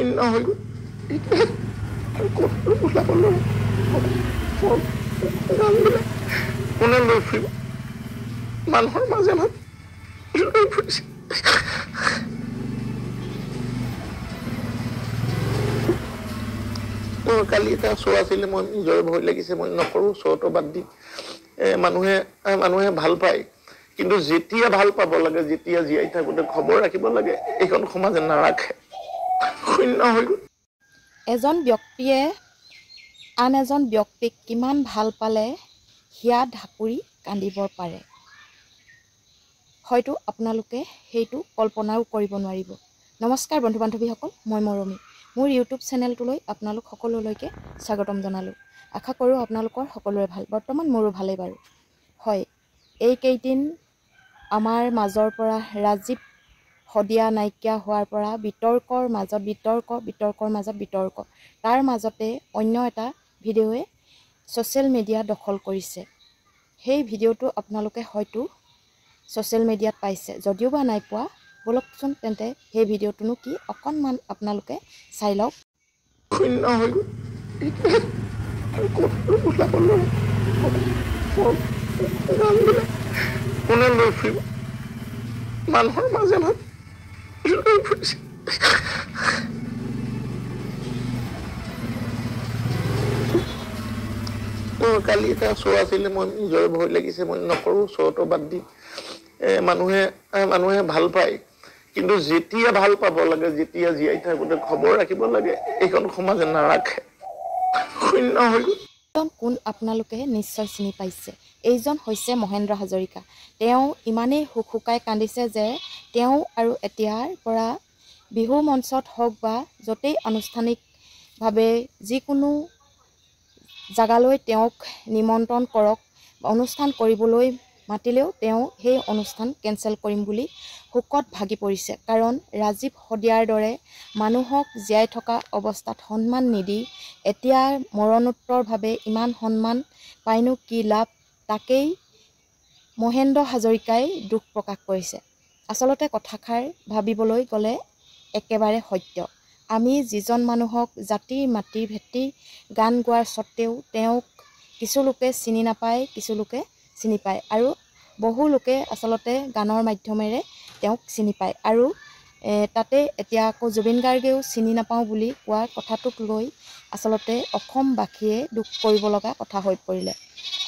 শূন্য হৈ গ'ল আৰু ক'তো ওলাব নোৱাৰোঁ গানবিলাক কোনে লৈ ফুৰিব মানুহৰ মাজে মাজে লৈ ফুৰিছে কালি এটা শ্ব' আছিলে মই নিজৰে ভয় লাগিছে মই নকৰোঁ শ্ব'টো বাদ দি মানুহে ভাল পায় কিন্তু যেতিয়া ভাল পাব লাগে যেতিয়া জীয়াই থাকোঁতে খবৰ ৰাখিব লাগে এইখন সমাজে নাৰাখে শূন্য হৈ গ'ল এজন ব্যক্তিয়ে আন এজন ব্যক্তিক কিমান ভাল পালে হিয়া ঢাকুৰি কান্দিব পাৰে হয়তো আপোনালোকে সেইটো কল্পনাও কৰিব নোৱাৰিব নমস্কাৰ বন্ধু বান্ধৱীসকল মই মৰমী মোৰ ইউটিউব চেনেলটোলৈ আপোনালোক সকলোলৈকে স্বাগতম জনালোঁ আশা কৰোঁ আপোনালোকৰ সকলোৰে ভাল বৰ্তমান মোৰো ভালেই বাৰু হয় এইকেইদিন আমাৰ মাজৰ পৰা ৰাজীৱ হদিয়া নাইকিয়া হোৱাৰ পৰা বিতৰ্কৰ মাজত বিতৰ্ক তাৰ মাজতে অন্য এটা ভিডিঅ'য়ে ছ'চিয়েল মিডিয়া দখল কৰিছে সেই ভিডিঅ'টো আপোনালোকে হয়তো ছ'চিয়েল মিডিয়াত পাইছে যদিও বা নাই পোৱা বলকচোন তেন্তে সেই ভিডিঅ'টোনো কি অকণমান আপোনালোকে চাই লওক শূন্য হৈ গ'ল আৰু ক'তো ওলাব নোৱাৰোঁ গানবিলাক কোনে লৈ ফুৰিব মানুহৰ মাজে মাজে লৈ ফুৰিছে কালি এটা শ্ব' আছিলে মই নিজৰে ভয় লাগিছে মই নকৰোঁ শ্ব'টো বাদ দি মানুহে ভাল পায় কিন্তু যেতিয়া ভাল পাব লাগে যেতিয়া জীয়াই থাকোঁতে খবৰ ৰাখিব লাগে এইখন সমাজে নাৰাখে শূন্য হৈ গ'ল কোন আপোনালোকে নিশ্চয় চিনি পাইছে এইজন হৈছে মহেন্দ্ৰ হাজৰিকা তেওঁ ইমানেই শুকাই কান্দিছে যে তেওঁ আৰু এতিয়াৰ পৰা বিহু মঞ্চত হওক বা য'তেই আনুষ্ঠানিকভাৱে যিকোনো জাগালৈ তেওঁক নিমন্ত্ৰণ কৰক অনুষ্ঠান কৰিবলৈ মাতিলেও তেওঁ সেই অনুষ্ঠান কেঞ্চেল কৰিম বুলি শোকত ভাগি পৰিছে কাৰণ ৰাজীৱ হদিয়াৰ দৰে মানুহক জীয়াই থকা অৱস্থাত সন্মান নিদি এতিয়া মৰণোত্তৰভাৱে ইমান সন্মান পাইনো কি লাভ তাকেই মহেন্দ্ৰ হাজৰিকাই দুখ প্ৰকাশ কৰিছে আচলতে কথাষাৰ ভাবিবলৈ গ'লে একেবাৰে সত্য আমি যিজন মানুহক জাতি মাটি ভেটি গান গোৱাৰ স্বত্তেও তেওঁক কিছু লোকে চিনি নাপায় কিছু লোকে চিনি পায় আৰু বহু লোকে আচলতে গানৰ মাধ্যমেৰে তেওঁক চিনি পায় আৰু তাতে এতিয়া আকৌ জুবিন গাৰ্গেও চিনি নাপাওঁ বুলি কোৱা কথাটোক লৈ আচলতে অসমবাসীয়ে দুখ কৰিব লগা কথা হৈ পৰিলে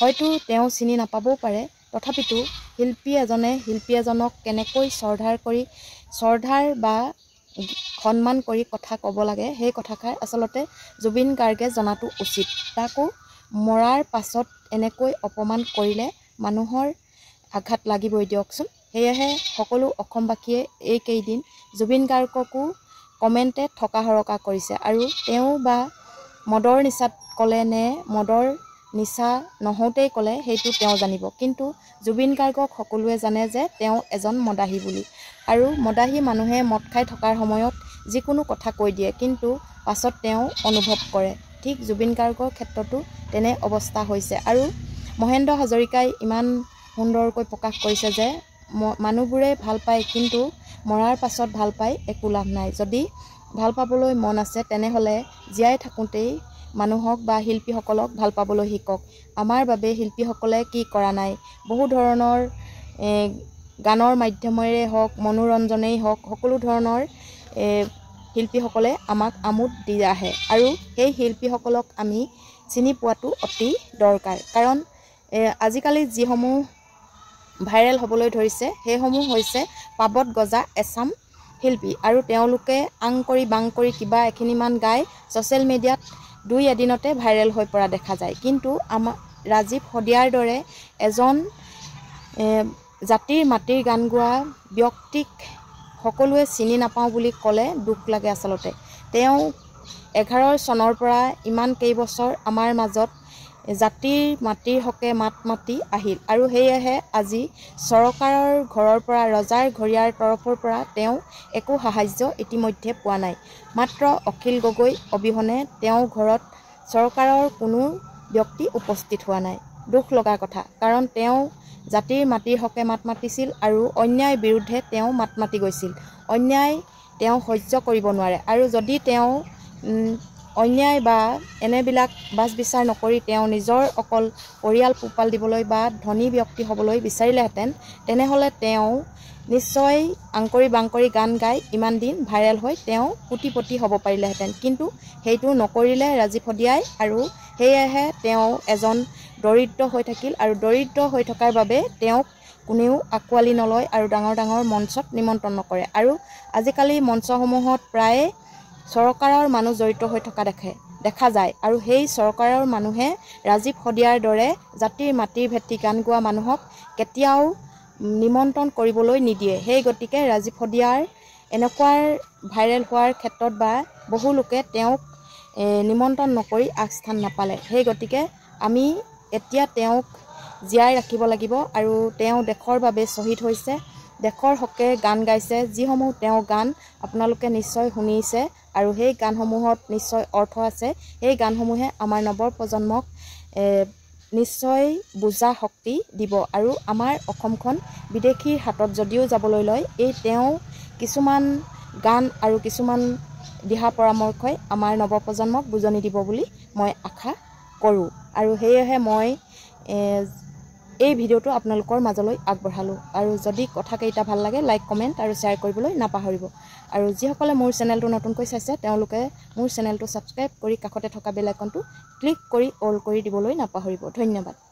হয়তো তেওঁ চিনি নাপাবও পাৰে তথাপিতো শিল্পী এজনক কেনেকৈ শ্ৰদ্ধাৰ বা সন্মান কৰি কথা ক'ব লাগে সেই কথাষাৰ আচলতে জুবিন গাৰ্গে জনাটো উচিত তাকো মৰাৰ পাছত এনেকৈ অপমান কৰিলে মানুহৰ আঘাত লাগিবই দিয়কচোন সেয়েহে সকলো অসমবাসীয়ে এইকেইদিন জুবিন গাৰ্গকো কমেণ্টে থকা সৰকা কৰিছে আৰু তেওঁ বা মদৰ নিচাত ক'লে নে মদৰ নিচা নহওঁতেই ক'লে সেইটো তেওঁ জানিব কিন্তু জুবিন গাৰ্গক সকলোৱে জানে যে তেওঁ এজন মদাহী বুলি আৰু মদাহী মানুহে মদ খাই থকাৰ সময়ত যিকোনো কথা কৈ দিয়ে কিন্তু পাছত তেওঁ অনুভৱ কৰে ঠিক জুবিন গাৰ্গৰ ক্ষেত্ৰতো তেনে অৱস্থা হৈছে আৰু মহেন্দ্ৰ হাজৰিকাই ইমান সুন্দৰকৈ প্ৰকাশ কৰিছে যে মানুহবোৰে ভাল পায় কিন্তু মৰাৰ পাছত ভাল পাই একো লাভ নাই যদি ভাল পাবলৈ মন আছে তেনেহ'লে জীয়াই থাকোঁতেই মানুহক বা শিল্পীসকলক ভাল পাবলৈ শিকক আমাৰ বাবে শিল্পীসকলে কি কৰা নাই বহু ধৰণৰ গানৰ মাধ্যমেৰে হওক মনোৰঞ্জনেই হওক সকলো ধৰণৰ শিল্পীসকলে আমাক আমোদ দি আহে আৰু সেই শিল্পীসকলক আমি চিনি পোৱাটো অতি দৰকাৰ কাৰণ আজিকালি যিসমূহ ভাইৰেল হ'বলৈ ধৰিছে সেইসমূহ হৈছে পাবত গজা এচাম শিল্পী আৰু তেওঁলোকে আং কৰি বাং কৰি কিবা এখিনিমান গাই ছ'চিয়েল মিডিয়াত দুই এদিনতে ভাইৰেল হৈ পৰা দেখা যায় কিন্তু আমাৰ ৰাজীৱ হদিয়াৰ দৰে এজন জাতিৰ মাটিৰ গান গোৱা ব্যক্তিক সকলোৱে চিনি নাপাওঁ বুলি ক'লে দুখ লাগে আচলতে তেওঁ 11 চনৰ পৰা ইমান কেইবছৰ আমাৰ মাজত জাতিৰ মাটিৰ হকে মাত মাতি আহিল আৰু সেয়েহে আজি চৰকাৰৰ ঘৰৰ পৰা ৰজাৰ ঘৰিয়াৰ তৰফৰ পৰা তেওঁ একো সাহায্য ইতিমধ্যে পোৱা নাই মাত্ৰ অখিল গগৈ অবিহনে তেওঁ ঘৰত চৰকাৰৰ কোনো ব্যক্তি উপস্থিত হোৱা নাই দুখ লগা কথা কাৰণ তেওঁ জাতিৰ মাটিৰ হকে মাত মাতিছিল আৰু অন্যায় বিৰুদ্ধে তেওঁ মাত মাতি গৈছিল অন্যায় তেওঁ সহ্য কৰিব নোৱাৰে। আৰু যদি তেওঁ অন্যায় বা এনেবিলাক বাছ বিচাৰ নকৰি তেওঁ নিজৰ অকল পৰিয়াল পোহপাল দিবলৈ বা ধনী ব্যক্তি হ'বলৈ বিচাৰিলেহেঁতেন, তেনেহ'লে তেওঁ নিশ্চয় আংকৰি বাংকৰি গান গাই ইমান দিন ভাইৰেল হৈ তেওঁ কোটিপতি হ'ব পাৰিলেহেঁতেন। কিন্তু সেইটো নকৰিলে ৰাজীৱ হদিয়াই, আৰু সেয়েহে তেওঁ এজন দৰিদ্ৰ হৈ থাকিল। আৰু দৰিদ্ৰ হৈ থকাৰ বাবে তেওঁক কোনেও আঁকোৱালি নলয় আৰু ডাঙৰ ডাঙৰ মঞ্চত নিমন্ত্ৰণ নকৰে। আৰু আজিকালি মঞ্চসমূহত প্ৰায়ে চৰকাৰৰ মানুহ জড়িত হৈ থকা দেখা যায়। আৰু সেই চৰকাৰৰ মানুহে ৰাজীৱ হদিয়াৰ দৰে জাতিৰ মাটিৰ ভেটি গান গোৱা মানুহক কেতিয়াও নিমন্ত্ৰণ কৰিবলৈ নিদিয়ে। সেই গতিকে ৰাজীৱ হদিয়াৰ এনেকুৱাৰ ভাইৰেল হোৱাৰ ক্ষেত্ৰত বা বহু লোকে তেওঁক নিমন্ত্ৰণ নকৰি আগস্থান নাপালে। সেই গতিকে আমি এতিয়া তেওঁক জীয়াই ৰাখিব লাগিব। আৰু তেওঁ দেশৰ বাবে শ্বহীদ হৈছে, দেশৰ হকে গান গাইছে, যিসমূহ তেওঁ গান আপোনালোকে নিশ্চয় শুনিছে আৰু সেই গানসমূহত নিশ্চয় অৰ্থ আছে। সেই গানসমূহে আমাৰ নৱপ্ৰজন্মক নিশ্চয় বুজা শক্তি দিব। আৰু আমাৰ অসমখন বিদেশীৰ হাতত যদিও যাবলৈ লয়, এই তেওঁ কিছুমান গান আৰু কিছুমান দিহা পৰামৰ্শই আমাৰ নৱপ্ৰজন্মক বুজনি দিব বুলি মই আশা কৰোঁ। আৰু সেয়েহে মই এই ভিডিঅ'টো আপোনালোকৰ মাজলৈ আগবঢ়ালোঁ। আৰু যদি কথাকেইটা ভাল লাগে লাইক কমেণ্ট আৰু শ্বেয়াৰ কৰিবলৈ নাপাহৰিব। আৰু যিসকলে মোৰ চেনেলটো নতুনকৈ চাইছে তেওঁলোকে মোৰ চেনেলটো ছাবস্ক্ৰাইব কৰি কাষতে থকা বেল আইকনটো ক্লিক কৰি অল কৰি দিবলৈ নাপাহৰিব। ধন্যবাদ।